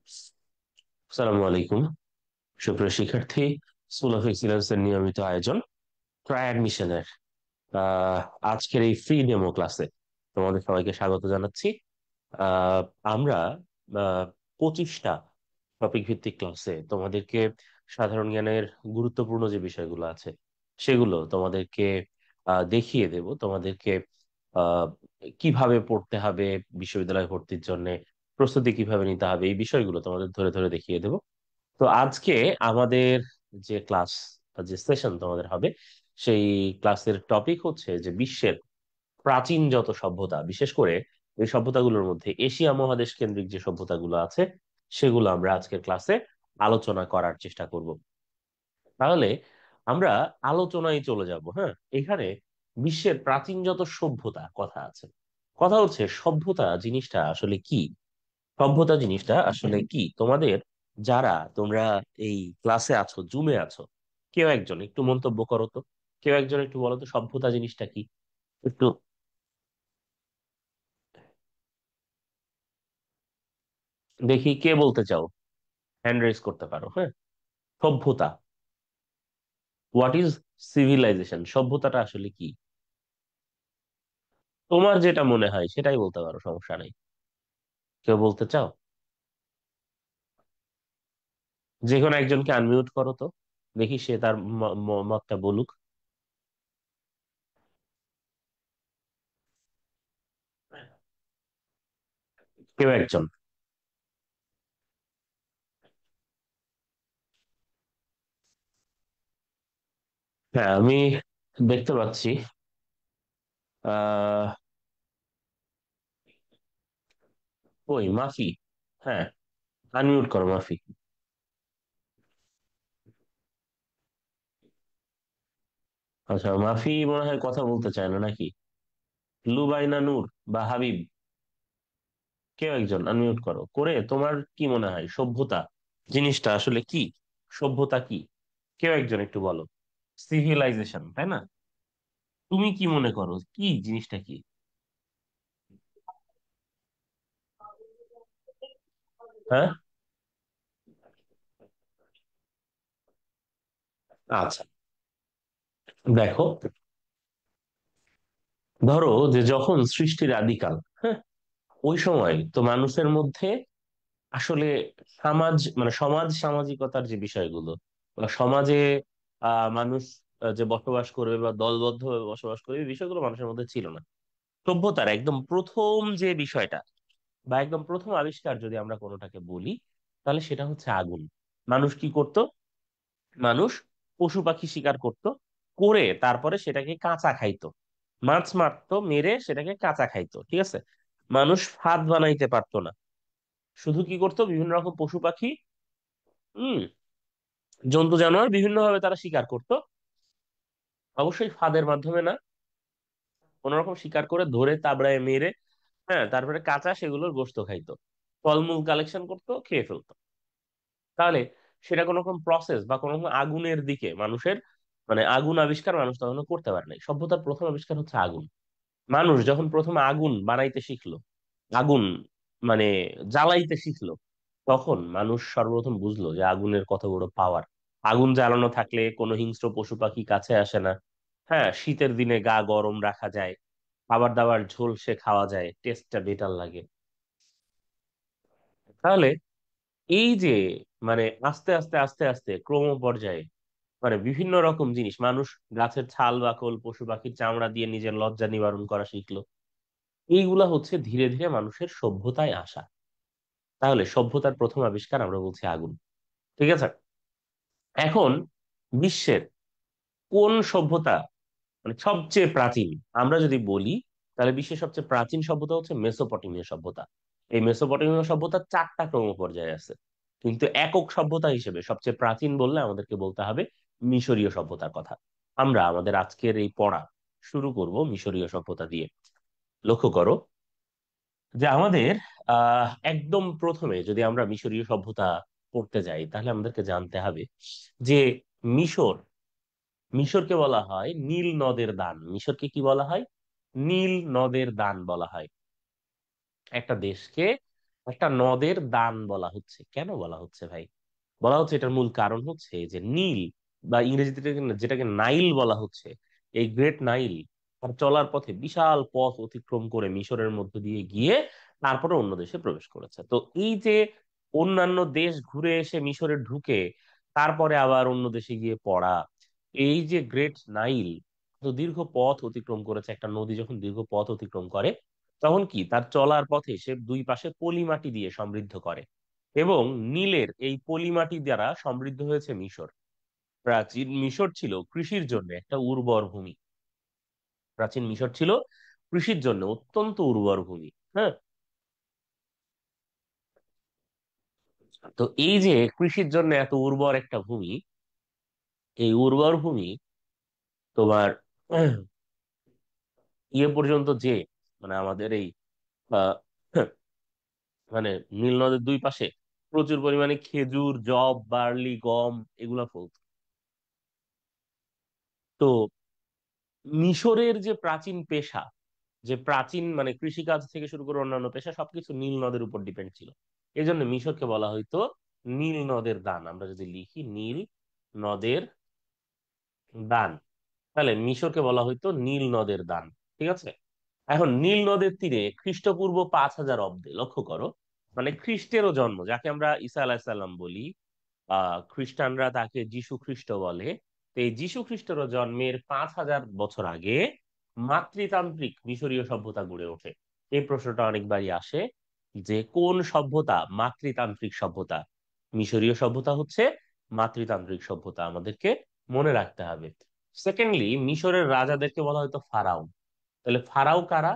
আসসালামু আলাইকুম সুপ্রিয় শিক্ষার্থী। স্কুল অফ এক্সিলেন্স এর নিয়মিত আয়োজন ট্রাই অ্যাডমিশনের আহ আজকের এই ফ্রি ডেমো ক্লাসে তোমাদের সবাইকে স্বাগত জানাচ্ছি। আহ আমরা 25টা টপিক ভিত্তিক ক্লাসে তোমাদেরকে সাধারণ জ্ঞানের গুরুত্বপূর্ণ যে বিষয়গুলো আছে সেগুলো তোমাদেরকে দেখিয়ে দেব। তোমাদেরকে আহ কিভাবে পড়তে হবে, বিশ্ববিদ্যালয়ে ভর্তির জন্য প্রস্তুতি কিভাবে নিতে হবে, এই বিষয়গুলো তোমাদের ধরে ধরে দেখিয়ে দেব। তো আজকে আমাদের যে ক্লাস বা যে সেশন তোমাদের হবে, সেই ক্লাসের টপিক হচ্ছে যে বিশ্বের প্রাচীন যত সভ্যতা, বিশেষ করে এই সভ্যতাগুলোর মধ্যে এশিয়া মহাদেশ কেন্দ্রিক যে সভ্যতাগুলো আছে সেগুলো আমরা আজকের ক্লাসে আলোচনা করার চেষ্টা করব। তাহলে আমরা আলোচনায় চলে যাব। হ্যাঁ, এখানে বিশ্বের প্রাচীন যত সভ্যতা কথা আছে, কথা হচ্ছে সভ্যতা জিনিসটা আসলে কি। সভ্যতা জিনিসটা আসলে কি তোমাদের, যারা তোমরা এই ক্লাসে আছো, জুমে আছো, কেউ একজন একটু মন্তব্য করো তো। কেউ একজন একটু বলো তো সভ্যতা জিনিসটা কি একটু। দেখি কে বলতে চাও, হ্যান্ড রেজ করতে পারো। হ্যাঁ, সভ্যতা, হোয়াট ইজ সিভিলাইজেশন, সভ্যতাটা আসলে কি? তোমার যেটা মনে হয় সেটাই বলতে পারো, সমস্যা নেই। কেউ বলতে চাও? যে কোনো একজনকে আনমিউট করো তো, দেখি সে তার মতটা বলুক। কেউ একজন। হ্যাঁ, আমি দেখতে পাচ্ছি। আহ ওই মাফি। হ্যাঁ, আনমিউট করো মাফি। আচ্ছা, মাফি মনে হয় কথা বলতে চায় না নাকি? লুবাইনা নূর বা হাবিব, কেউ একজন আনমিউট করো করে তোমার কি মনে হয় সভ্যতা জিনিসটা আসলে কি? সভ্যতা কি? কেউ একজন একটু বলো। সিভিলাইজেশন, তাই না? তুমি কি মনে করো কি জিনিসটা কি? হ্যাঁ, আচ্ছা, দেখো, ধরো যে যখন সৃষ্টির আদিকাল, হ্যাঁ, ওই সময় তো মানুষের মধ্যে আসলে সমাজ সামাজিকতার যে বিষয়গুলো বা সমাজে মানুষ যে বসবাস করবে বা দলবদ্ধভাবে বসবাস করবে, এই বিষয়গুলো মানুষের মধ্যে ছিল না। সভ্যতার একদম প্রথম যে বিষয়টা বা একদম প্রথম আবিষ্কার যদি আমরা কোনোটাকে বলি, তাহলে সেটা হচ্ছে আগুন। মানুষ কি করত? মানুষ পশু পাখি শিকার করত, করে তারপরে সেটাকে কাঁচা খাইতো। মাছ মারতো, মেরে সেটাকে কাঁচা খাইতো, ঠিক আছে। মানুষ ফাঁদ বানাইতে পারতো না, শুধু কি করতো বিভিন্ন রকম পশু পাখি, হম, জন্তু জানোয়ার বিভিন্ন ভাবে তারা শিকার করত। অবশ্যই ফাঁদের মাধ্যমে না, কোন রকম শিকার করে ধরে তাবড়ায় মেরে, হ্যাঁ, তারপরে কাঁচা সেগুলোর গোশত খাইতো। ফলমূল কালেকশন করতো, খেয়ে ফেলতো। তাহলে সেটা কোনো রকম প্রসেস বা কোনো রকম আগুনের দিকে মানুষের, আগুন আবিষ্কার মানুষ তখন করতে পারে নাই। সভ্যতার প্রথম আবিষ্কার হচ্ছে আগুন। মানুষ যখন প্রথম আগুন বানাইতে শিখলো, আগুন মানে জ্বালাইতে শিখলো, তখন মানুষ সর্বপ্রথম বুঝলো যে আগুনের কত বড় পাওয়ার। আগুন জ্বালানো থাকলে কোনো হিংস্র পশু পাখি কাছে আসে না। হ্যাঁ, শীতের দিনে গা গরম রাখা যায়, খাবার দাবার ঝোলসে খাওয়া যায়, টেস্টটা বেটার লাগে। তাহলে এই যে আস্তে আস্তে আস্তে আস্তে ক্রম পর্যায়ে বিভিন্ন রকম জিনিস মানুষ, গাছের ছাল বাকল পশু পাখির চামড়া দিয়ে নিজের লজ্জা নিবারণ করা শিখলো। এইগুলা হচ্ছে ধীরে ধীরে মানুষের সভ্যতায় আসা। তাহলে সভ্যতার প্রথম আবিষ্কার আমরা বলছি আগুন, ঠিক আছে। এখন বিশ্বের কোন সভ্যতা সবচেয়ে প্রাচীন আমরা যদি বলি, তাহলে বিশ্বের সবচেয়ে প্রাচীন সভ্যতা হচ্ছে মেসোপটেমিয়া সভ্যতা। এই মেসোপটেমিয়া সভ্যতার 4টা ক্রম পর্যায়ে আছে, কিন্তু একক সভ্যতা হিসেবে সবচেয়ে প্রাচীন বললে আমাদেরকে বলতে হবে মিশরীয় সভ্যতার কথা। আমরা আমাদের আজকের এই পড়া শুরু করব মিশরীয় সভ্যতা দিয়ে। লক্ষ্য করো যে আমাদের একদম প্রথমে যদি আমরা মিশরীয় সভ্যতা পড়তে যাই, তাহলে আমাদেরকে জানতে হবে যে মিশর, মিশরকে বলা হয় নীল নদের দান। মিশরকে কি বলা হয়? নীল নদের দান বলা হয় একটা দেশকে। একটা নদের দান বলা হচ্ছে। কেন বলা হচ্ছে ভাই? বলা হচ্ছে এটার মূল কারণ হচ্ছে যে নীল, বা ইংরেজিতে যেটাকে নাইল বলা হচ্ছে, এই গ্রেট নাইল তার চলার পথে বিশাল পথ অতিক্রম করে মিশরের মধ্য দিয়ে গিয়ে তারপরে অন্য দেশে প্রবেশ করেছে। তো এই যে অন্যান্য দেশ ঘুরে এসে মিশরে ঢুকে তারপরে আবার অন্য দেশে গিয়ে পড়া, এই যে গ্রেট নাইল তো দীর্ঘ পথ অতিক্রম করেছে, একটা নদী যখন দীর্ঘ পথ অতিক্রম করে তখন কি তার চলার পথে সে দুই পাশে পলি মাটি দিয়ে সমৃদ্ধ করে, এবং নীলের এই পলি মাটি দ্বারা সমৃদ্ধ হয়েছে মিশর। প্রাচীন মিশর ছিল কৃষির জন্য একটা উর্বর ভূমি। প্রাচীন মিশর ছিল কৃষির জন্য অত্যন্ত উর্বর ভূমি। হ্যাঁ, তো এই যে কৃষির জন্য এত উর্বর একটা ভূমি, এই উর্বর ভূমি তোমার ইয়ে পর্যন্ত যে মানে আমাদের এই আহ, মানে নীল নদের দুই পাশে প্রচুর পরিমাণে খেজুর, যব, বার্লি, গম এগুলা ফলতো। তো মিশরের যে প্রাচীন পেশা, যে প্রাচীন মানে কৃষিকাজ থেকে শুরু করে অন্যান্য পেশা সবকিছু নীল নদের উপর ডিপেন্ড ছিল। এই জন্য মিশরকে বলা হয়তো নীল নদের দান। আমরা যদি লিখি নীল নদের দান, তাহলে মিশরকে বলা হয়তো নীল নদের দান। ঠিক আছে। এখন নীল নদের তীরে খ্রিস্টপূর্ব 5000 অব্দে, লক্ষ্য করো, মানে খ্রিস্টেরও জন্ম, যাকে আমরা ঈসা আলাহিসাল্লাম বলি, খ্রিস্টানরা তাকে যীশু খ্রিস্ট বলে। তো এই যীশু খ্রিস্টের জন্মের 5000 বছর আগে মাতৃতান্ত্রিক মিশরীয় সভ্যতা গড়ে ওঠে। এই প্রশ্নটা অনেকবারই আসে যে কোন সভ্যতা মাতৃতান্ত্রিক সভ্যতা? মিশরীয় সভ্যতা হচ্ছে মাতৃতান্ত্রিক সভ্যতা, আমাদেরকে মনে রাখতে হবে। সেকেন্ডলি, মিশরের রাজাদেরকে বলা হয়তো ফারাও। তাহলে ফারাও কারা?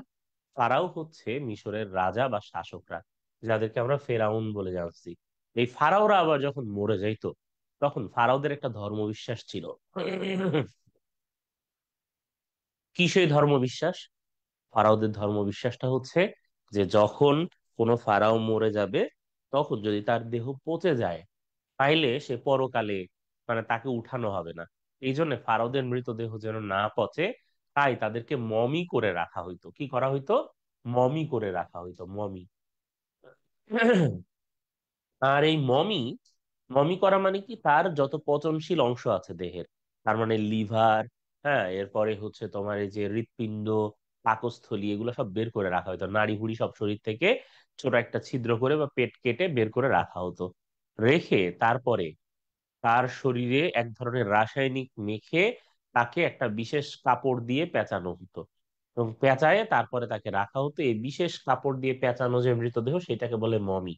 ফারাও হচ্ছে মিশরের রাজা বা শাসকরা, যাদেরকে আমরা ফেরাউন বলে জানছি। এই ফারাওরা আবার যখন মরে যাইতো তখন ফারাওদের একটা ধর্মবিশ্বাস ছিল। কি সেই ধর্মবিশ্বাস? ফারাওদের ধর্মবিশ্বাসটা হচ্ছে যে যখন কোনো ফারাও মরে যাবে তখন যদি তার দেহ পচে যায় তাইলে সে পরকালে মানে তাকে উঠানো হবে না। এই জন্য ফারাওদের মৃতদেহ যেন না পচে, তাই তাদেরকে মমি করে রাখা হইতো। কি করা হইতো? মমি করে রাখা হইতো, মমি। আর এই মমি, মমি করা মানে কি, তার যত পচনশীল অংশ আছে দেহের, তার মানে লিভার, হ্যাঁ, এরপরে হচ্ছে তোমার এই যে হৃৎপিণ্ড, পাকস্থলী, এগুলো সব বের করে রাখা হতো, নাড়ি ভুড়ি সব শরীর থেকে ছোট একটা ছিদ্র করে বা পেট কেটে বের করে রাখা হতো। রেখে তারপরে তার শরীরে এক ধরনের রাসায়নিক মেখে তাকে একটা বিশেষ কাপড় দিয়ে পেঁচানো হতো, এবং পেঁচায়ে তারপরে তাকে রাখা হতো। এই বিশেষ কাপড় দিয়ে পেঁচানো যে মৃতদেহ সেটাকে বলে মমি।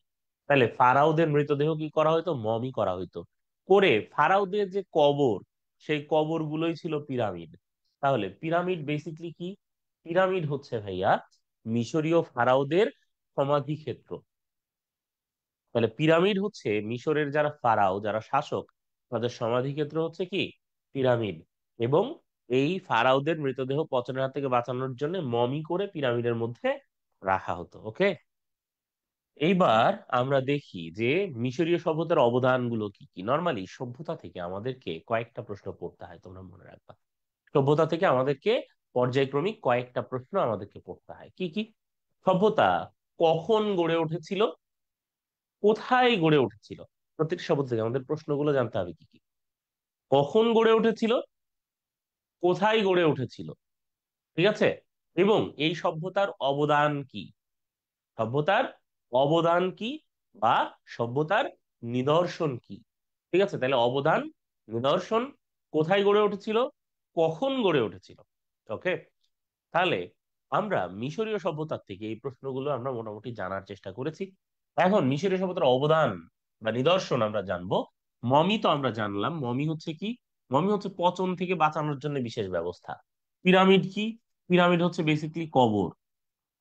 তাহলে ফারাওদের মৃতদেহ কি করা হতো? মমি করা হতো। করে ফারাওদের যে কবর, সেই কবর গুলোই ছিল পিরামিড। তাহলে পিরামিড বেসিকলি কি? পিরামিড হচ্ছে ভাইয়া মিশরীয় ফারাওদের সমাধি ক্ষেত্র। তাহলে পিরামিড হচ্ছে মিশরের যারা ফারাও, যারা শাসক, তাদের সমাধিক্ষেত্র হচ্ছে কি? পিরামিড। এবং এই ফারাওদের মৃতদেহ পচনের হাত থেকে বাঁচানোর জন্য মমি করে পিরামিডের মধ্যে রাখা হতো। ওকে, এইবার আমরা দেখি যে মিশরীয় সভ্যতার অবদানগুলো কি কি। নর্মালি সভ্যতা থেকে আমাদেরকে কয়েকটা প্রশ্ন পড়তে হয়, তোমরা মনে রাখবা। সভ্যতা থেকে আমাদেরকে পর্যায়ক্রমিক কয়েকটা প্রশ্ন আমাদেরকে পড়তে হয়। কি কি? সভ্যতা কখন গড়ে উঠেছিল, কোথায় গড়ে উঠেছিল? প্রত্যেকটি শব্দ থেকে আমাদের প্রশ্নগুলো জানতে হবে। কি কি? কখন গড়ে উঠেছিল, কোথায় গড়ে উঠেছিল, ঠিক আছে, এবং এই সভ্যতার অবদান কি? সভ্যতার অবদান কি, বা সভ্যতার নিদর্শন কি? ঠিক আছে, তাহলে অবদান, নিদর্শন, কোথায় গড়ে উঠেছিল, কখন গড়ে উঠেছিল। ওকে, তাহলে আমরা মিশরীয় সভ্যতার থেকে এই প্রশ্নগুলো আমরা মোটামুটি জানার চেষ্টা করেছি। এখন মিশরীয় সভ্যতার অবদান বা নিদর্শন আমরা জানবো। মমি তো আমরা জানলাম, মমি হচ্ছে কি? মমি হচ্ছে পচন থেকে বাঁচানোর জন্য বিশেষ ব্যবস্থা। পিরামিড কি? পিরামিড হচ্ছে বেসিক্যালি কবর।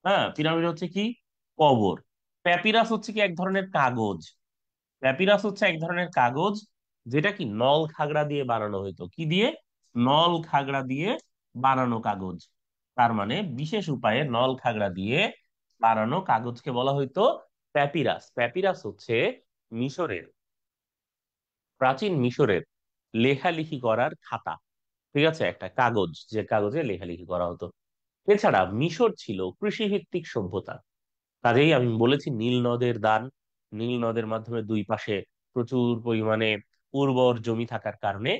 হ্যাঁ, পিরামিড হচ্ছে কি? কবর। প্যাপিরাস হচ্ছে কি? এক ধরনের কাগজ। প্যাপিরাস হচ্ছে এক ধরনের কাগজ, যেটা কি নল খাগড়া দিয়ে বানানো হতো। কি দিয়ে? নল খাগড়া দিয়ে বানানো কাগজ। তার মানে বিশেষ উপায়ে নল খাগড়া দিয়ে বানানো কাগজকে বলা হইতো প্যাপিরাস। প্যাপিরাস হচ্ছে মিশরের, প্রাচীন মিশরের লেখালেখি করার খাতা। ঠিক আছে, একটা কাগজ, যে কাগজে লেখালেখি করা হতো। এছাড়া মিশর ছিল কৃষিভিত্তিক সভ্যতা। কাজেই আমি বলেছি নীল নদের দান, নীল নদের মাধ্যমে দুই পাশে প্রচুর পরিমাণে উর্বর জমি থাকার কারণে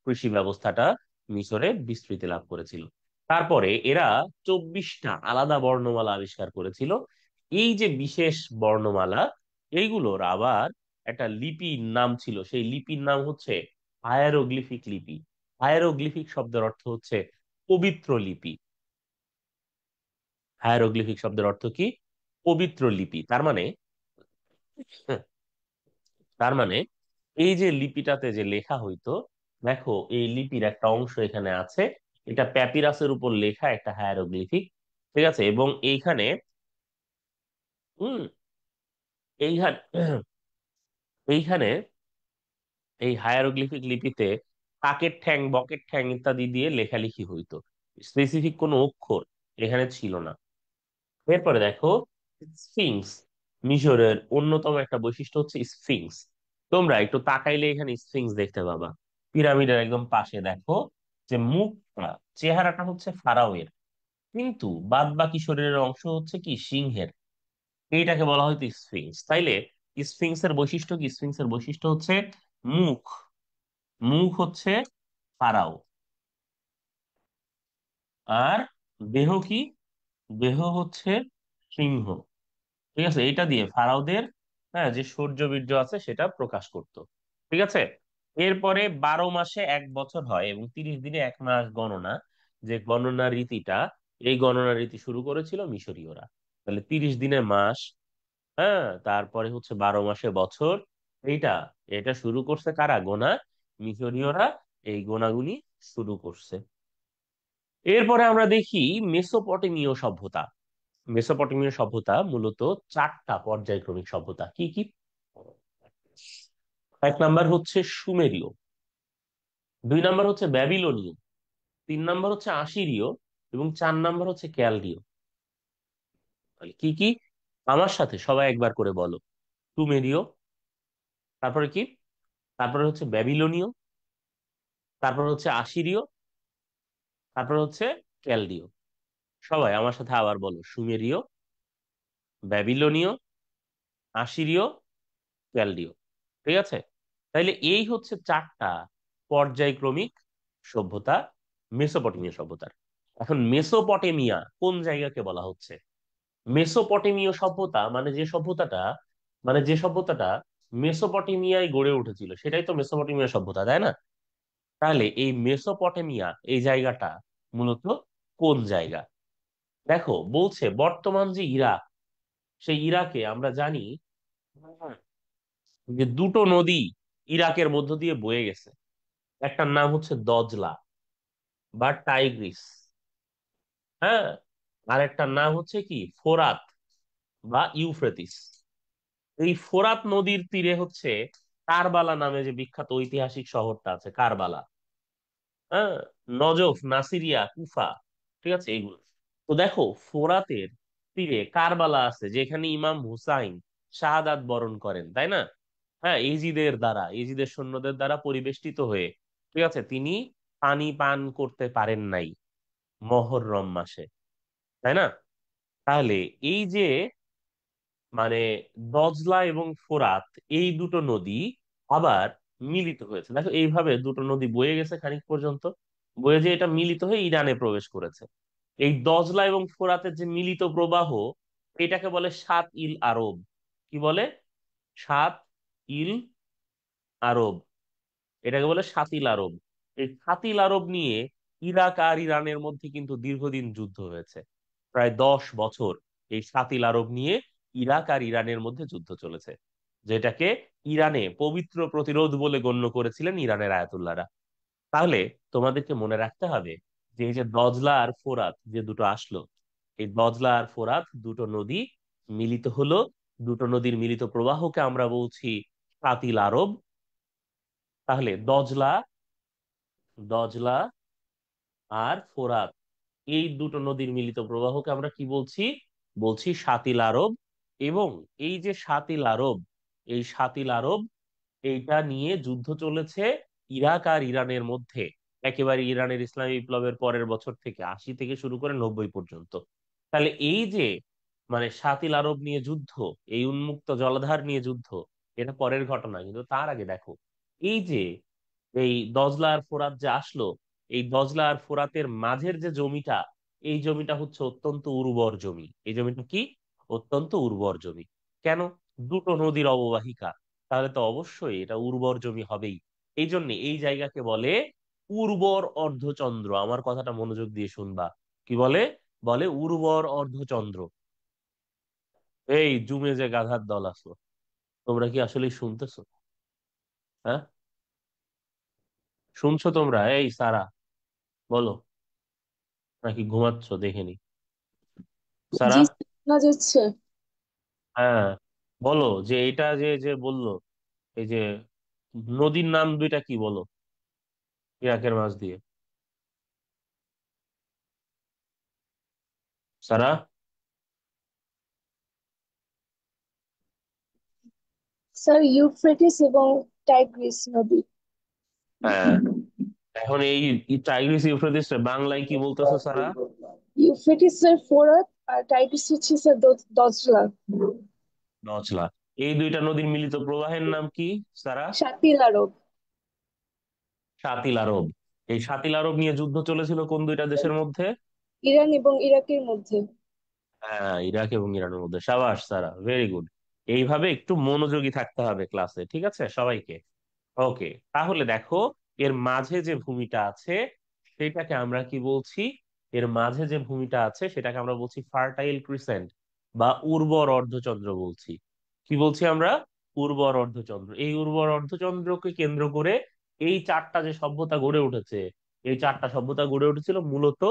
কৃষি ব্যবস্থাটা মিশরে বিস্তৃতি লাভ করেছিল। তারপরে এরা 24টা আলাদা বর্ণমালা আবিষ্কার করেছিল। এই যে বিশেষ বর্ণমালা, এইগুলোর আবার একটা লিপির নাম ছিল, সেই লিপির নাম হচ্ছে হায়ারোগ্লিফিক লিপি। হায়ারোগ্লিফিক শব্দের অর্থ হচ্ছে পবিত্র লিপি। হায়ারোগ্লিফিক শব্দের অর্থ কি? পবিত্র লিপি। তার মানে এই যে লিপিটাতে যে লেখা হইতো, দেখো এই লিপির একটা অংশ এখানে আছে, এটা প্যাপিরাসের উপর লেখা একটা হায়ারোগ্লিফিক। ঠিক আছে, এবং এইখানে হম এইখানে এইখানে এই হায়ারোগ্লিফিক লিপিতে কাকের ঠ্যাং, বকের ঠ্যাং ইত্যাদি দিয়ে লেখালেখি হইতো। স্পেসিফিক কোনো অক্ষর এখানে ছিল না। এরপরে দেখো স্ফিংস। মিশরের অন্যতম একটা বৈশিষ্ট্য হচ্ছে স্ফিংস। তোমরা একটু তাকাইলে এখানে স্ফিংস দেখতে পাবা। পিরামিডের একদম পাশে দেখো যে মুখটা, চেহারাটা হচ্ছে ফারাওয়ের, কিন্তু বাদ বাকি শরীরের অংশ হচ্ছে কি সিংহের। এইটাকে বলা হয়তো স্ফিংস। তাইলে স্ফিংসের বৈশিষ্ট্য কি? স্ফিংসের বৈশিষ্ট্য হচ্ছে মুখ, মুখ হচ্ছে ফারাও, আর দেহ কি? দেহ হচ্ছে সিংহ। ঠিক আছে, এটা দিয়ে ফারাওদের যে শৌর্যবীর্য আছে সেটা প্রকাশ করত। ঠিক আছে। এরপরে 12 মাসে এক বছর হয় এবং 30 দিনে এক মাস গণনা, যে গণনা রীতিটা, এই গণনা রীতি শুরু করেছিল মিশরীয়রা। তাহলে 30 দিনে মাস, হ্যাঁ, তারপরে হচ্ছে 12 মাসে বছর। এইটা এটা শুরু করছে কারা? গোনা। মিশরীয়রা এই গোনাগুলি শুরু করছে। এরপরে আমরা দেখি মেসোপটেমীয় সভ্যতা। মেসোপটেমীয় সভ্যতা মূলত চারটা পর্যায়ক্রমিক সভ্যতা। কি কি? এক নাম্বার হচ্ছে সুমেরীয়, দুই নাম্বার হচ্ছে ব্যাবিলনীয়, তিন নাম্বার হচ্ছে আসিরীয়, এবং চার নাম্বার হচ্ছে ক্যালদীয়। তাহলে কি কি? আমার সাথে সবাই একবার করে বলো। সুমেরীয়, তারপরে কি? তারপরে হচ্ছে ব্যাবিলনীয়, তারপর হচ্ছে আসিরীয়, তারপর হচ্ছে ক্যালদীয়। সবাই আমার সাথে আবার বলো, সুমেরীয়, ব্যাবিলনীয়, আসিরীয়, ক্যালদীয়। ঠিক আছে। তাইলে এই হচ্ছে চারটা পর্যায়ক্রমিক সভ্যতা মেসোপটেমীয় সভ্যতার। এখন মেসোপটেমিয়া কোন জায়গাকে বলা হচ্ছে? মেসোপটেমীয় সভ্যতা মানে যে সভ্যতাটা মেসোপটেমিয়ায় গড়ে উঠেছিল সেটাই তো মেসোপটেমীয় সভ্যতা, তাই না? তাহলে এই মেসোপটেমিয়া এই জায়গাটা মূলত কোন জায়গা? দেখো বলছে বর্তমান যে ইরাক, সেই ইরাকে আমরা জানি যে দুটো নদী ইরাকের মধ্য দিয়ে বয়ে গেছে। একটার নাম হচ্ছে দজলা বা টাইগ্রিস, হ্যাঁ, আর একটার নাম হচ্ছে কি ফোরাত বা ইউফ্রেটিস। এই ফোরাত নদীর তীরে হচ্ছে কারবালা নামে যে বিখ্যাত ঐতিহাসিক শহরটা আছে, কারবালা, হ্যাঁ, নজফ, নাসিরিয়া, কুফা। ঠিক আছে, এইগুলো। তো দেখো ফোরাতের তীরে কারবালা আছে, যেখানে ইমাম হুসাইন শাহাদাত বরণ করেন, তাই না? হ্যাঁ, ইজিদের সৈন্যদের দ্বারা পরিবেষ্টিত হয়ে, ঠিক আছে, তিনি পানি পান করতে পারেন নাই মহররম মাসে, তাই না? তাহলে এই যে মানে দজলা এবং ফোরাত, এই দুটো নদী আবার মিলিত হয়েছে। দেখো এইভাবে দুটো নদী বয়ে গেছে খানিক পর্যন্ত, বয়ে যে এটা মিলিত হয়ে ইরানে প্রবেশ করেছে। এই দজলা এবং ফোরাতের যে মিলিত প্রবাহ, এটাকে বলে সাত ইল আরব। কি বলে? সাত ইল আরব। এটাকে বলে সাতিল আরব। এই সাতিল আরব নিয়ে ইরাক আর ইরানের মধ্যে কিন্তু দীর্ঘদিন যুদ্ধ হয়েছে। প্রায় 10 বছর এই সাতিল আরব নিয়ে ইরাক আর ইরানের মধ্যে যুদ্ধ চলেছে, যেটাকে ইরানে পবিত্র প্রতিরোধ বলে গণ্য করেছিলেন ইরানের আয়াতুল্লাহরা। তাহলে তোমাদেরকে মনে রাখতে হবে যে এই যে দজলা আর ফোরাত যে দুটো আসলো, এই দজলা আর ফোরাত দুটো নদী মিলিত হলো। দুটো নদীর মিলিত প্রবাহকে আমরা বলছি সাতিল আরব। তাহলে দজলা দজলা আর ফোরাত, এই দুটো নদীর মিলিত প্রবাহকে আমরা কি বলছি? বলছি সাতিল আরব। এবং এই যে সাতিল আরব, এই সাতিল আরব, এইটা নিয়ে যুদ্ধ চলেছে ইরাক আর ইরানের মধ্যে, একেবারে ইরানের ইসলামী বিপ্লবের পরের বছর থেকে, 80 থেকে শুরু করে 90 পর্যন্ত। তাহলে এই যে মানে শাতিল আরব নিয়ে যুদ্ধ, এই উন্মুক্ত জলাধার নিয়ে যুদ্ধ, এটা পরের ঘটনা। কিন্তু তার আগে দেখো, এই যে এই দজলা আর ফোরাত যে আসলো, এই দজলা আর ফোরাতের মাঝের যে জমিটা, এই জমিটা হচ্ছে অত্যন্ত উর্বর জমি। এই জমিটা কি? অত্যন্ত উর্বর জমি। কেন? দুটো নদীর অববাহিকা, তাহলে তো অবশ্যই এটা উর্বর জমি হবেই। এই জন্য এই জায়গাকে বলে উর্বর অর্ধচন্দ্র। আমার কথাটা মনোযোগ দিয়ে শুনবা। কি বলে? বলে উর্বর অর্ধচন্দ্র। এই জুমে যে গাধার দল আছো, তোমরা কি আসলে শুনতেছো? হ্যাঁ, শুনছো তোমরা? এই সারা, বলো, নাকি ঘুমাচ্ছ দেখিনি? সারা, জি, শোনা যাচ্ছে। হ্যাঁ, বলো যে এটা যে যে বললো, এই যে নদীর নাম দুইটা কি বলো, ইরাকের মাঝ দিয়ে। সারা, স্যার, ইউফ্রেটিস এবং টাইগ্রিস নদী। হ্যাঁ, এখন এই টাইগ্রিস ইউফ্রেটিস বাংলায় কি বলতেছো সারা? ইউফ্রেটিস স্যার ফোরাত, আর টাইগ্রিস হচ্ছে স্যার দজলা। নচলা। এই দুইটা নদীর মিলিত প্রবাহের নাম কি সারা? শাতিল আরব। শাতিল আরব। এই শাতিল আরব নিয়ে যুদ্ধ চলেছিল কোন দুইটা দেশের মধ্যে? ইরান এবং ইরাকের মধ্যে। হ্যাঁ, ইরাক এবং ইরানের মধ্যে। সাবাস সারা, ভেরি গুড। এইভাবে একটু মনোযোগী থাকতে হবে ক্লাসে, ঠিক আছে সবাইকে? ওকে, তাহলে দেখো, এর মাঝে যে ভূমিটা আছে সেটাকে আমরা কি বলছি? এর মাঝে যে ভূমিটা আছে সেটাকে আমরা বলছি ফার্টাইল ক্রিসেন্ট বা উর্বর অর্ধচন্দ্র বলছি। কি বলছি আমরা? উর্বর অর্ধচন্দ্র। এই উর্বর অর্ধচন্দ্রকে কেন্দ্র করে এই চারটা যে সভ্যতা গড়ে উঠেছে, এই চারটা সভ্যতা গড়ে উঠেছিল মূলত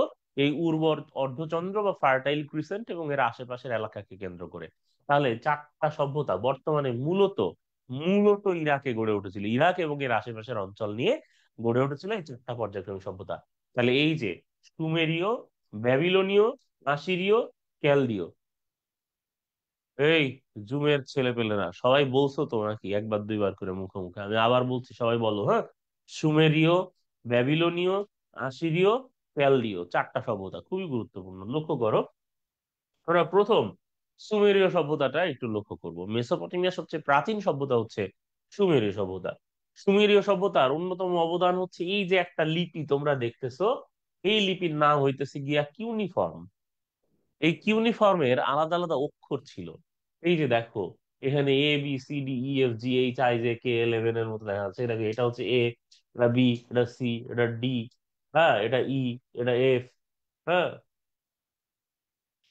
এই উর্বর অর্ধচন্দ্র বা ফার্টাইল ক্রিসেন্ট এবং এর আশেপাশের এলাকাকে কেন্দ্র করে। তাহলে চারটা সভ্যতা বর্তমানে মূলত মূলত ইরাকে গড়ে উঠেছিল, ইরাক এবং এর আশেপাশের অঞ্চল নিয়ে গড়ে উঠেছিল এই চারটা পর্যায়ক্রমিক সভ্যতা। তাহলে এই যে সুমেরীয়, ব্যাবিলনীয়, আসিরীয়, ক্যালদীয়। এই জুমের ছেলে পেলেরা সবাই বলছো তো নাকি একবার দুইবার করে মুখে মুখে? আমি আবার বলছি, সবাই বলো, হ্যাঁ। সুমেরীয়, ব্যাবিলনীয়, আসিরীয়, ক্যালদীয়, চারটা সভ্যতা খুবই গুরুত্বপূর্ণ, লক্ষ্য করো। আমরা প্রথম সুমেরীয় সভ্যতাটা একটু লক্ষ্য করব। মেসোপটেমিয়ার সবচেয়ে প্রাচীন সভ্যতা হচ্ছে সুমেরীয় সভ্যতা। সুমেরীয় সভ্যতার অন্যতম অবদান হচ্ছে এই যে একটা লিপি তোমরা দেখতেছো, এই লিপির নাম হইতেছে গিয়া কিউনিফর্ম। এই কিউনিফর্মের আলাদা আলাদা অক্ষর ছিল। এই যে দেখো, এখানে A B C D E F G H I J K L M N এর মতো দেখা যাচ্ছে। এটা কি? এটা হচ্ছে এ, এটা বি, এটা সি, এটা ডি, হ্যাঁ, এটা ই, এটা এফ, হ্যাঁ।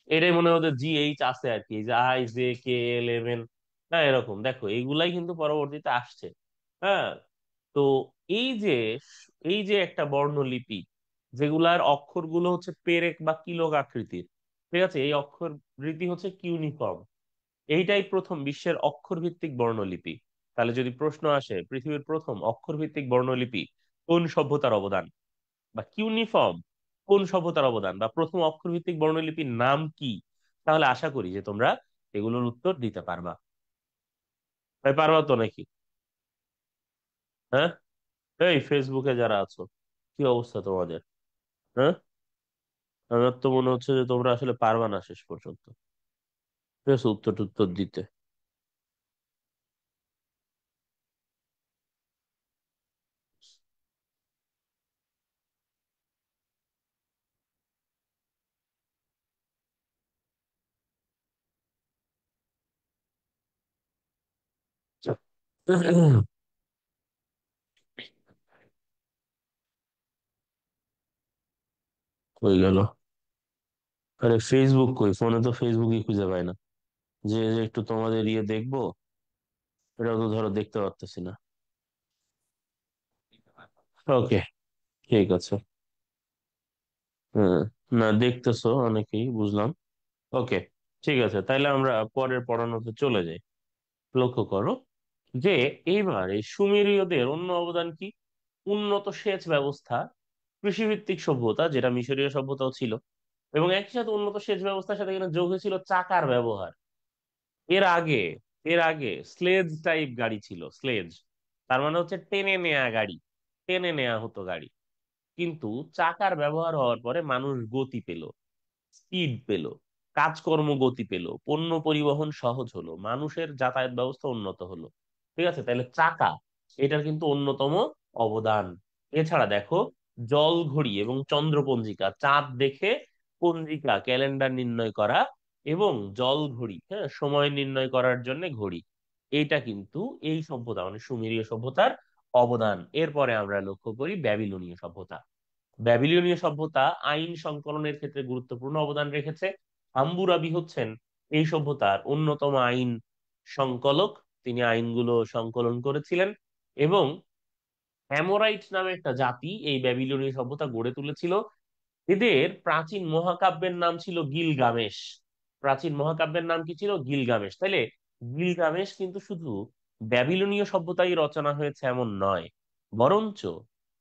এটাই মনে হতো জি এইচ আছে আর কি, এই যে I J K L M N. হ্যাঁ, এরকম দেখো, এইগুলাই কিন্তু পরবর্তীতে আসছে। হ্যাঁ। তো এই যে এই যে একটা বর্ণলিপি, যেগুলার অক্ষরগুলো হচ্ছে পেরেক বা কিলোক আকৃতির, ঠিক আছে, এই অক্ষর রীতি হচ্ছে কিউনিফর্ম। এইটাই প্রথম বিশ্বের অক্ষর ভিত্তিক বর্ণলিপি। তাহলে যদি প্রশ্ন আসে পৃথিবীর প্রথম অক্ষর ভিত্তিক বর্ণলিপি কোন সভ্যতার অবদান, বা কিউনিফর্ম কোন সভ্যতার অবদান, বা প্রথম অক্ষরভিত্তিক বর্ণলিপির নাম কি, তাহলে আশা করি যে তোমরা এগুলোর উত্তর দিতে পারবা। তাই পারবা তো নাকি? হ্যাঁ, এই ফেসবুকে যারা আছো, কি অবস্থা তোমাদের? হ্যাঁ, আমার তো মনে হচ্ছে যে তোমরা আসলে পারবা না শেষ পর্যন্ত, ঠিক আছে, উত্তর উত্তর দিতে। হয়ে গেল। আরে ফেসবুক কই? ফোনে তো ফেসবুকই খুঁজে পাই না। যে যে একটু তোমাদের ইয়ে দেখবো, এটাও তো ধরো দেখতে পারতেছি না। ওকে, ঠিক আছে। হ্যাঁ, না দেখতেছো অনেকেই, বুঝলাম। ওকে, ঠিক আছে, তাইলে আমরা পরের পড়ানোতে চলে যাই। লক্ষ্য করো যে এইবার এই সুমেরীয়দের অন্য অবদান কি? উন্নত সেচ ব্যবস্থা, কৃষিভিত্তিক সভ্যতা যেটা মিশরীয় সভ্যতাও ছিল, এবং একই সাথে উন্নত সেচ ব্যবস্থার সাথে কিন্তু যোগ হয়েছিল চাকার ব্যবহার। এর আগে এর আগে স্লেজ টাইপ গাড়ি ছিল, স্লেজ, তার মানে হচ্ছে টেনে নেয়া গাড়ি, টেনে নেয়া হতো গাড়ি। কিন্তু চাকার ব্যবহার হওয়ার পরে মানুষ গতি পেল, স্পিড পেল। কাজকর্ম গতি পেল, পণ্য পরিবহন সহজ হলো, মানুষের যাতায়াত ব্যবস্থা উন্নত হলো। ঠিক আছে, তাহলে চাকা এটার কিন্তু অন্যতম অবদান। এছাড়া দেখো, জল ঘড়ি এবং চন্দ্রপঞ্জিকা, চাঁদ দেখে পঞ্জিকা ক্যালেন্ডার নির্ণয় করা, এবং জল ঘড়ি, হ্যাঁ, সময় নির্ণয় করার জন্য ঘড়ি, এইটা কিন্তু এই সভ্যতা মানে সুমেরীয় সভ্যতার অবদান। এরপরে আমরা লক্ষ্য করি ব্যাবিলনীয় সভ্যতা। ব্যাবিলনীয় সভ্যতা আইন সংকলনের ক্ষেত্রে গুরুত্বপূর্ণ অবদান রেখেছে। হাম্মুরাবি হচ্ছেন এই সভ্যতার অন্যতম আইন সংকলক। তিনি আইনগুলো সংকলন করেছিলেন, এবং অ্যামোরাইট নামে একটা জাতি এই ব্যাবিলনীয় সভ্যতা গড়ে তুলেছিল। এদের প্রাচীন মহাকাব্যের নাম ছিল গিলগামেশ। প্রাচীন মহাকাব্যের নাম কি ছিল? গিলগামেশ। তাইলে গিলগামেশ কিন্তু শুধু ব্যাবিলনীয় সভ্যতাই রচনা হয়েছে এমন নয়, বরঞ্চ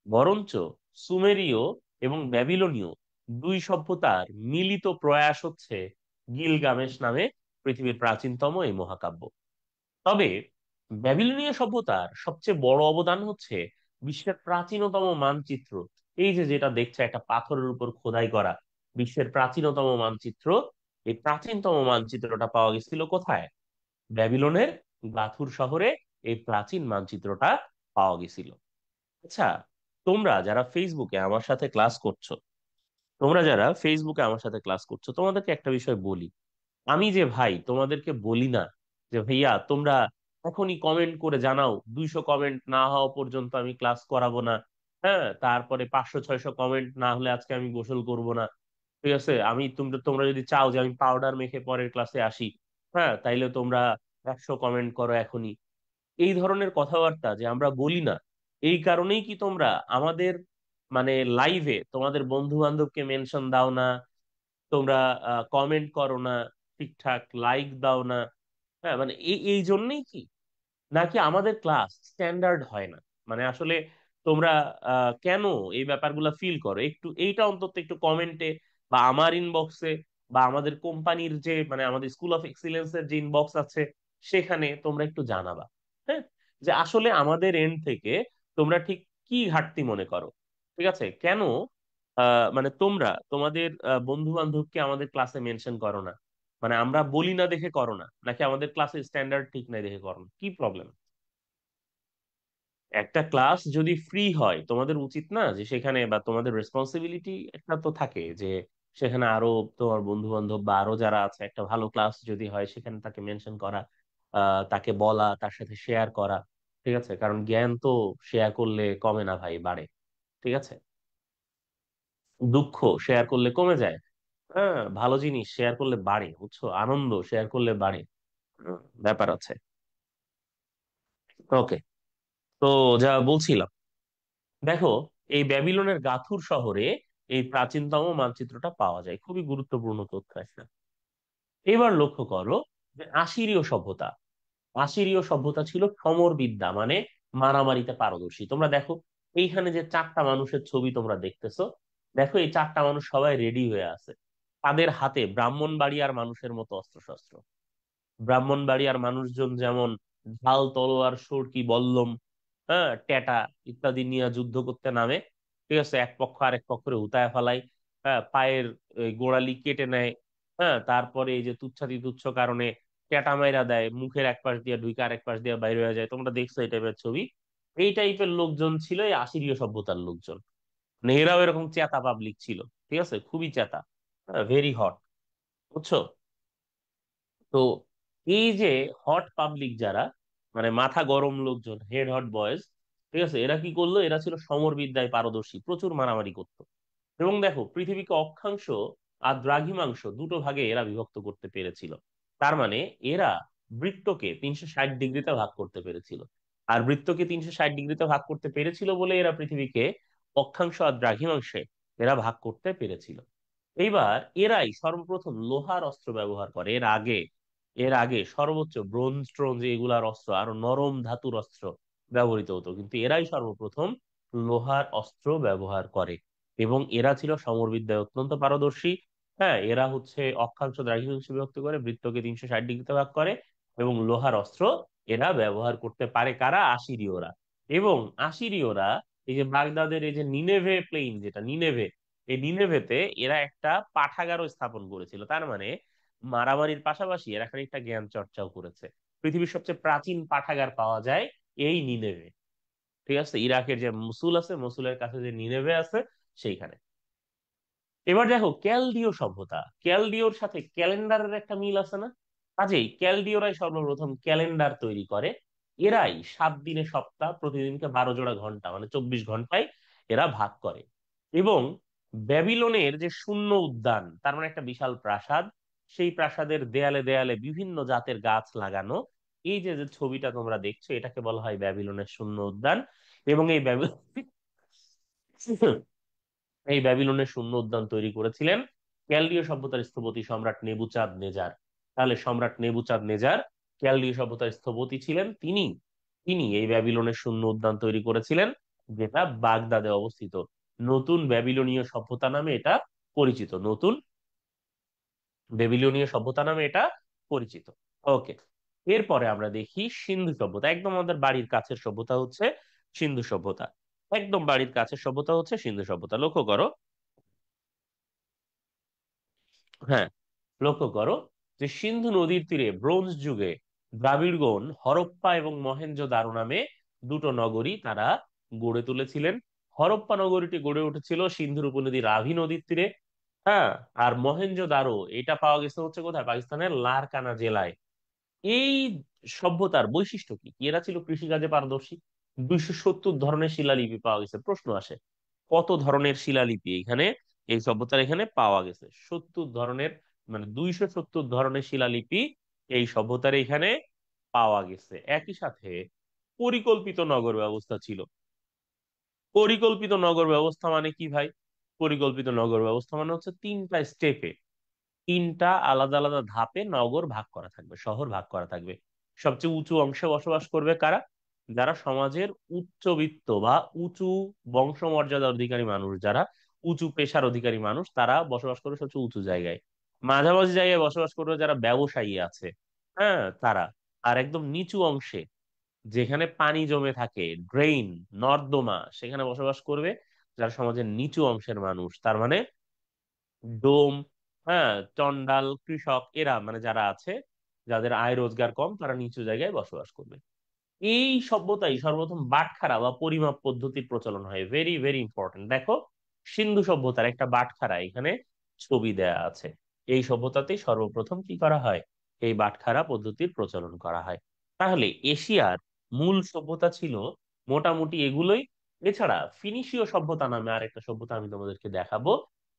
বরঞ্চ সুমেরীয় এবং ব্যাবিলনীয় দুই সভ্যতার মিলিত প্রয়াস হচ্ছে গিলগামেশ নামে পৃথিবীর প্রাচীনতম এই মহাকাব্য। তবে ব্যাবিলনীয় সভ্যতার সবচেয়ে বড় অবদান হচ্ছে বিশ্বের প্রাচীনতম মানচিত্র। এই যে যেটা দেখছে, একটা পাথরের উপর খোদাই করা বিশ্বের প্রাচীনতম মানচিত্র, এই প্রাচীনতম মানচিত্রটা পাওয়া গেছিল কোথায়? ব্যাবিলনের গাথুর শহরে এই প্রাচীন মানচিত্রটা পাওয়া গেছিল। আচ্ছা, তোমরা যারা ফেসবুকে আমার সাথে ক্লাস করছো, তোমাদেরকে একটা বিষয় বলি। আমি যে ভাই তোমাদেরকে বলি না যে ভাইয়া তোমরা এখনই কমেন্ট করে জানাও, 200 কমেন্ট না হওয়া পর্যন্ত আমি ক্লাস করাবো না, হ্যাঁ, তারপরে 500 600 কমেন্ট না হলে আজকে আমি গোসল করব না। ঠিক আছে, আমি তোমরা তোমরা যদি চাও যে আমি পাউডার মেখে পরের ক্লাসে আসি, হ্যাঁ, তাইলে তোমরা 100 কমেন্ট করো এখনই। এই ধরনের কথাবার্তা যে আমরা বলি না, এই কারণেই কি তোমরা আমাদের মানে লাইভে তোমাদের বন্ধু বান্ধবকে মেনশন দাও না, তোমরা কমেন্ট করো না, ঠিকঠাক লাইক দাও না? হ্যাঁ, মানে এই এই জন্যই কি, নাকি আমাদের ক্লাস স্ট্যান্ডার্ড হয় না? মানে আসলে তোমরা কেন এই ব্যাপারগুলো ফিল করো? একটু এইটা অন্তত একটু কমেন্টে বা আমার ইনবক্সে বা আমাদের কোম্পানির যে মানে আমাদের স্কুল অফ এক্সিলেন্সের যে ইনবক্স আছে সেখানে তোমরা একটু জানাবা। হ্যাঁ, যে আসলে আমাদের এন্ড থেকে তোমরা ঠিক কি ঘাটতি মনে করো। ঠিক আছে, কেন মানে তোমরা তোমাদের বন্ধু বান্ধবকে আমাদের ক্লাসে মেনশন করো না? মানে আমরা বলি না দেখে করো না, নাকি আমাদের ক্লাসের স্ট্যান্ডার্ড ঠিক নাই দেখে করো না? কি প্রবলেম? একটা ক্লাস যদি ফ্রি হয় তোমাদের উচিত না যে সেখানে, বা তোমাদের রেসপন্সিবিলিটি একটা তো থাকে যে সেখানে আরো তোমার বন্ধু বান্ধব বা আরো যারা আছে, একটা ভালো ক্লাস যদি হয় সেখানে তাকে মেনশন করা, তাকে বলা, তার সাথে শেয়ার করা। ঠিক আছে, কারণ জ্ঞান তো শেয়ার করলে কমে না ভাই, বাড়ে। ঠিক আছে, দুঃখ শেয়ার করলে কমে যায়। হ্যাঁ, ভালো জিনিস শেয়ার করলে বাড়ে, বুঝছো, আনন্দ শেয়ার করলে বাড়ে। ব্যাপার আছে। ওকে, তো যা বলছিলাম, দেখো, এই ব্যাবিলনের গাথুর শহরে এই প্রাচীনতম মানচিত্রটা পাওয়া যায়, খুবই গুরুত্বপূর্ণ তথ্য একটা। এবার লক্ষ্য করো যে আশিরীয় সভ্যতা। আশিরীয় সভ্যতা ছিল সমর বিদ্যা মানে মারামারিতে পারদর্শী। তোমরা দেখো, এইখানে যে চারটা মানুষের ছবি তোমরা দেখতেছো, দেখো এই চারটা মানুষ সবাই রেডি হয়ে আছে। তাদের হাতে ব্রাহ্মণবাড়িয়ার মানুষের মতো অস্ত্রশস্ত্র। ব্রাহ্মণবাড়িয়ার মানুষজন যেমন ঢাল, তলোয়ার, সড়কি, বল্লম, হ্যাঁ, টেটা ইত্যাদি নিয়ে যুদ্ধ করতে নামে। ঠিক আছে, এক পক্ষ আরেক পক্ষের হুতায় ফেলায়, হ্যাঁ, পায়ের গোড়ালি কেটে নেয়, হ্যাঁ, তারপরে এই যে তুচ্ছাতি তুচ্ছ কারণে টেটা মাইরা দেয়, মুখের এক পাশ দিয়ে ঢুকে আরেক পাশ দিয়ে বাইরে হয়ে যায়। তোমরা দেখছো এই টাইপের ছবি। এই টাইপের লোকজন ছিল এই আশিরীয় সভ্যতার লোকজন। মানে এরাও এরকম চেতা পাবলিক ছিল। ঠিক আছে, খুবই চেতা, ভেরি হট, বুঝছো? তো এই যে হট পাবলিক যারা, মানে মাথা গরম লোকজন, হেড হট বয়েজ, ঠিক আছে, এরা কি করলো? এরা ছিল সমর বিদ্যায় পারদর্শী, প্রচুর মারামারি করতো। এবং দেখো, পৃথিবীকে অক্ষাংশ আর দ্রাঘিমাংশ দুটো ভাগে এরা বিভক্ত করতে পেরেছিল। তার মানে এরা বৃত্তকে 360 ডিগ্রিতে ভাগ করতে পেরেছিল। আর বৃত্তকে 360 ডিগ্রিতে ভাগ করতে পেরেছিল বলে এরা পৃথিবীকে অক্ষাংশ আর দ্রাঘিমাংশে এরা ভাগ করতে পেরেছিল। এইবার এরাই সর্বপ্রথম লোহার অস্ত্র ব্যবহার করে। এর আগে সর্বোচ্চ ব্রোঞ্জ ট্রোঞ্জ এগুলার অস্ত্র, আরো নরম ধাতুর অস্ত্র ব্যবহৃত হতো, কিন্তু এরাই সর্বপ্রথম লোহার অস্ত্র ব্যবহার করে। এবং এরা ছিল সমরবিদ্যায় অত্যন্ত পারদর্শী। হ্যাঁ, এরা হচ্ছে অক্ষাংশ দ্রাঘিমাংশ বিভক্ত করে, বৃত্তকে 360 ডিগ্রিতে ভাগ করে, এবং লোহার অস্ত্র এরা ব্যবহার করতে পারে। কারা? আশিরীয়রা। এবং আশিরীয়রা এই যে বাগদাদের এই যে নিনেভে প্লেইন, যেটা নিনেভে, এই নিনেভেতে এরা একটা পাঠাগারও স্থাপন করেছিল। তার মানে মারামারির পাশাপাশি এরা খানিকটা জ্ঞান চর্চাও করেছে। পৃথিবীর সবচেয়ে প্রাচীন পাঠাগার পাওয়া যায় এই নিনেভে। ঠিক আছে, ইরাকের যে মসুল আছে, মসুলের কাছে যে নিনেভে আছে সেইখানে। এবার দেখো ক্যালডিও সভ্যতা, ক্যালডিওর সাথে ক্যালেন্ডারের একটা মিল আছে না? কাজেই ক্যালডিওরাই সর্বপ্রথম ক্যালেন্ডার তৈরি করে। এরাই 7 দিনে সপ্তাহ, প্রতিদিনকে 12 জোড়া ঘন্টা মানে 24 ঘন্টায় এরা ভাগ করে। এবং ব্যাবিলনের যে শূন্য উদ্যান, তার মানে একটা বিশাল প্রাসাদ, সেই প্রাসাদের দেয়ালে দেয়ালে বিভিন্ন জাতের গাছ লাগানো, এই যে যে ছবিটা তোমরা দেখছো এটাকে বলা হয় ব্যাবিলনের শূন্য উদ্যান। এবং এই এই ব্যাবিলনের শূন্য উদ্যান তৈরি করেছিলেন ক্যালদীয় সভ্যতার স্থপতি সম্রাট নেবুচাঁদ নেজার। তাহলে সম্রাট নেবুচাঁদ নেজার ক্যালদীয় সভ্যতার স্থপতি ছিলেন। তিনি তিনি এই ব্যাবিলনের শূন্য উদ্যান তৈরি করেছিলেন, যেটা বাগদাদে অবস্থিত। নতুন ব্যাবিলনীয় সভ্যতা নামে এটা পরিচিত, নতুন ব্যাবিলনীয় সভ্যতা নামে এটা পরিচিত। ওকে, এরপরে আমরা দেখি সিন্ধু সভ্যতা। একদম আমাদের বাড়ির কাছের সভ্যতা হচ্ছে সিন্ধু সভ্যতা। একদম বাড়ির কাছের সভ্যতা হচ্ছে সিন্ধু সভ্যতা, লক্ষ্য করো। হ্যাঁ, লক্ষ্য করো যে সিন্ধু নদীর তীরে ব্রোঞ্জ যুগে দ্রাবিড়গণ হরপ্পা এবং মহেঞ্জোদারো নামে দুটো নগরী তারা গড়ে তুলেছিলেন। হরপ্পা নগরীটি গড়ে উঠেছিল সিন্ধুর উপনদী রাভি নদীর তীরে। হ্যাঁ, আর মহেঞ্জোদারো এটা পাওয়া গেছে হচ্ছে কোথায়, পাকিস্তানের লারকানা জেলায়। এই সভ্যতার বৈশিষ্ট্য কি কি? এরা ছিল কৃষিকাজে পারদর্শী। 270 ধরনের শিলালিপি পাওয়া গেছে। প্রশ্ন আসে, কত ধরনের শিলালিপি এখানে এই সভ্যতার এখানে পাওয়া গেছে? 70 ধরনের, মানে 270 ধরনের শিলালিপি এই সভ্যতার এখানে পাওয়া গেছে। একই সাথে পরিকল্পিত নগর ব্যবস্থা ছিল। পরিকল্পিত নগর ব্যবস্থা মানে কি ভাই? পরিকল্পিত নগর ব্যবস্থা মানে হচ্ছে 3টা স্টেপে, 3টা আলাদা আলাদা ধাপে নগর ভাগ করা থাকবে, শহর ভাগ করা থাকবে। সবচেয়ে উঁচু অংশে বসবাস করবে কারা? যারা সমাজের উচ্চবিত্ত বা উঁচু বংশমর্যাদার অধিকারী মানুষ, যারা উঁচু পেশার অধিকারী মানুষ, তারা বসবাস করবে সবচেয়ে উঁচু জায়গায়। মাঝামাঝি জায়গায় বসবাস করবে যারা ব্যবসায়ী আছে, হ্যাঁ তারা। আর একদম নিচু অংশে যেখানে পানি জমে থাকে, ড্রেইন, নর্দমা, সেখানে বসবাস করবে যারা সমাজের নিচু অংশের মানুষ, তার মানে ডোম, হ্যাঁ, চন্ডাল, কৃষক, এরা মানে যারা আছে, যাদের আয় রোজগার কম, তারা নিচু জায়গায় বসবাস করবে। এই সভ্যতাই সর্বপ্রথম বাটখারা বা পরিমাপ পদ্ধতির প্রচলন হয়। Very very important. দেখো সিন্ধু সভ্যতার একটা বাটখারা এখানে ছবি দেয়া আছে। এই সভ্যতাতেই সর্বপ্রথম কি করা হয়, এই বাটখারা পদ্ধতির প্রচলন করা হয়। তাহলে এশিয়ার মূল সভ্যতা ছিল মোটামুটি এগুলোই। এছাড়া ফিনিশীয় সভ্যতা নামে আরেকটা সভ্যতা আমি তোমাদেরকে দেখাবো।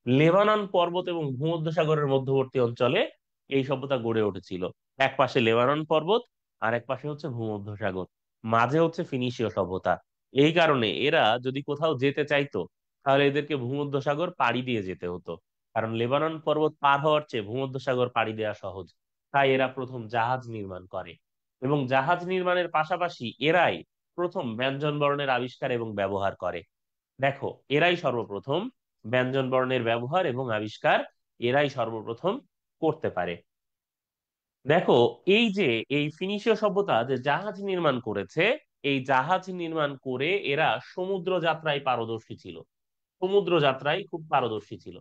লেবানন পর্বত এবং ভূমধ্যসাগরের মধ্যবর্তী অঞ্চলে এই সভ্যতা গড়ে উঠেছিল। এক পাশে লেবানন পর্বত, আর এক পাশে হচ্ছে ভূমধ্যসাগর, মাঝে হচ্ছে ফিনিশীয় সভ্যতা। এই কারণে এরা যদি কোথাও যেতে চাইতো, তাহলে এদেরকে ভূমধ্যসাগর পাড়ি দিয়ে যেতে হতো। কারণ লেবানন পর্বত পার হওয়ার চেয়ে ভূমধ্যসাগর পাড়ি দেওয়া সহজ। তাই এরা প্রথম জাহাজ নির্মাণ করে। এবং জাহাজ নির্মাণের পাশাপাশি এরাই প্রথম ব্যঞ্জন বর্ণের আবিষ্কার এবং ব্যবহার করে। দেখো, এরাই সর্বপ্রথম ব্যঞ্জন বর্ণের ব্যবহার এবং আবিষ্কার এরাই সর্বপ্রথম করতে পারে। দেখো, এই যে এই ফিনিশীয় সভ্যতা যে জাহাজ নির্মাণ করেছে, এই জাহাজ নির্মাণ করে এরা সমুদ্র যাত্রায় পারদর্শী ছিল। সমুদ্র যাত্রায় খুব পারদর্শী ছিল।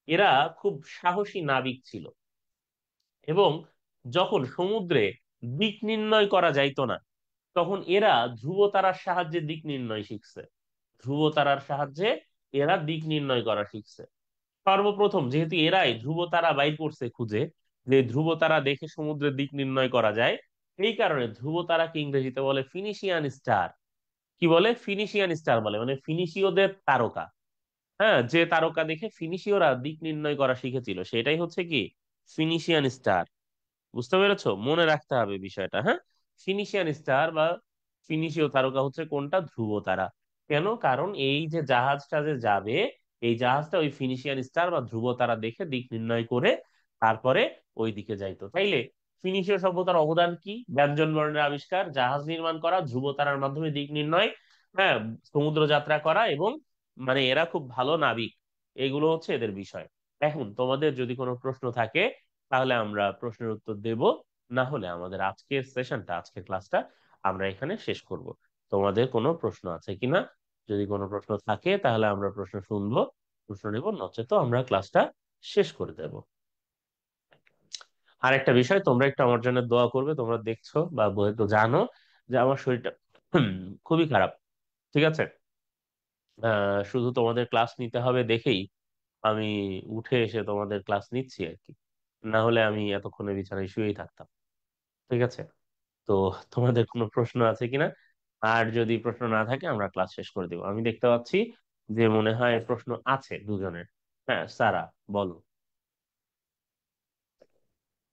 এরা খুব সাহসী নাবিক ছিল। এবং যখন সমুদ্রে দিক নির্ণয় করা যাইতো না, তখন এরা ধ্রুব তারার সাহায্যে দিক নির্ণয় শিখছে। ধ্রুব তারার সাহায্যে এরা দিক নির্ণয় করা শিখছে। সর্বপ্রথম যেহেতু এরাই ধ্রুব তারা বাইর করছে খুঁজে, যে ধ্রুব তারা দেখে সমুদ্রের দিক নির্ণয় করা যায়, এই কারণে ধ্রুব তারাকে ইংরেজিতে বলে ফিনিশিয়ান স্টার। কি বলে? ফিনিশিয়ান স্টার বলে, মানে ফিনিশীয়দের তারকা। হ্যাঁ, যে তারকা দেখে ফিনিশীয়রা দিক নির্ণয় করা শিখেছিল সেটাই হচ্ছে কি ফিনিশিয়ান স্টার। বুঝতে পেরেছো? মনে রাখতে হবে বিষয়টা। হ্যাঁ, ফিনিশিয়ান স্টার বা ফিনিশীয় তারকা হচ্ছে কোনটা, ধ্রুব তারা। কেন? কারণ এই যে জাহাজটা যে যাবে, এই জাহাজটা ওই ফিনিশিয়ান স্টার বা ধ্রুব তারা দেখে দিক নির্ণয় করে তারপরে ওই দিকে যাইতো। তাইলে ফিনিশীয় সভ্যতার অবদান কি? ব্যঞ্জন বর্ণের আবিষ্কার, জাহাজ নির্মাণ করা, ধ্রুব তারার মাধ্যমে দিক নির্ণয়, হ্যাঁ, সমুদ্র যাত্রা করা, এবং মানে এরা খুব ভালো নাবিক। এগুলো হচ্ছে এদের বিষয়। এখন তোমাদের যদি কোনো প্রশ্ন থাকে তাহলে আমরা প্রশ্নের উত্তর দেব, না হলে আমাদের আজকের সেশনটা, আজকের ক্লাসটা আমরা এখানে শেষ করব। তোমাদের কোনো প্রশ্ন আছে কিনা? যদি কোনো প্রশ্ন থাকে তাহলে আমরা প্রশ্ন শুনবো, প্রশ্ন নেব, নচেত আমরা ক্লাসটা শেষ করে দেব। আর একটা বিষয়, তোমরা একটু আমার জন্য দোয়া করবে। তোমরা দেখছো বা তো জানো যে আমার শরীরটা হুম, খুবই খারাপ। ঠিক আছে। শুধু তোমাদের ক্লাস নিতে হবে দেখেই আমি উঠে এসে তোমাদের ক্লাস নিচ্ছি আর কি। না হলে আমি এতক্ষণে বিছানায় শুয়েই থাকতাম। ঠিক আছে। তো তোমাদের কোনো প্রশ্ন আছে কিনা? আর যদি প্রশ্ন না থাকে আমরা ক্লাস শেষ করে দেবো। আমি দেখতে পাচ্ছি যে মনে হয় প্রশ্ন আছে দুজনের। হ্যাঁ, সারা, বলো।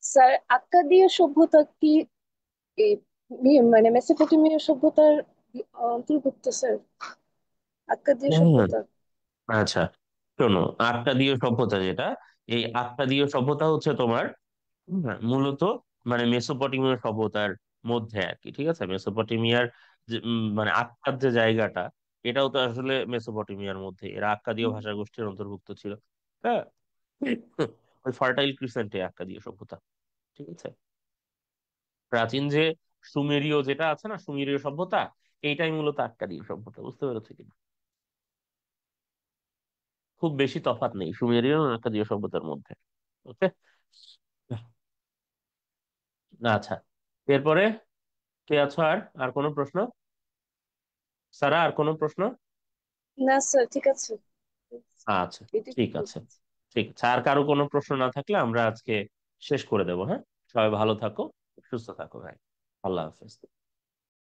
স্যার, আক্কাদীয় সভ্যতা কি এই মানে মেসোপটেমিয়া সভ্যতার অন্তর্ভুক্ত স্যার? আক্কাদীয় হুম। সভ্যতা। আচ্ছা, শোনো, আক্কাদীয় সভ্যতা যেটা, এই আক্কাদীয় সভ্যতা হচ্ছে তোমার মূলত মানে মেসোপটেমিয়া সভ্যতার মধ্যে আর কি। ঠিক আছে, মেসোপটেমিয়ার যে মানে আক্কাদ যে জায়গাটা, এটাও তো আসলে মেসোপটেমিয়ার মধ্যে, এরা আক্কাদীয় ভাষা গোষ্ঠীর অন্তর্ভুক্ত ছিল। হ্যাঁ, ওই ফার্টাইল ক্রিসেন্টে আক্কাদীয় সভ্যতা। ঠিক আছে। প্রাচীন যে সুমেরীয় যেটা আছে না, সুমেরীয় সভ্যতা, এইটাই মূলত আক্কাদীয় সভ্যতা। বুঝতে পেরেছো কিনা? খুব বেশি তফাৎ নেই সুমেরীয় আর আক্কাদীয় সভ্যতার মধ্যে। ওকে। আচ্ছা, এরপরে কে আছো? আর আর কোনো প্রশ্ন? সারা, আর কোনো প্রশ্ন? না স্যার, ঠিক আছে। আচ্ছা, এটাই ঠিক আছে। বলছি। ঠিক আছে, আর কারো কোনো প্রশ্ন না থাকলে আমরা আজকে শেষ করে দেবো। হ্যাঁ, সবাই ভালো থাকো, সুস্থ থাকো ভাই। আল্লাহ হাফেজ।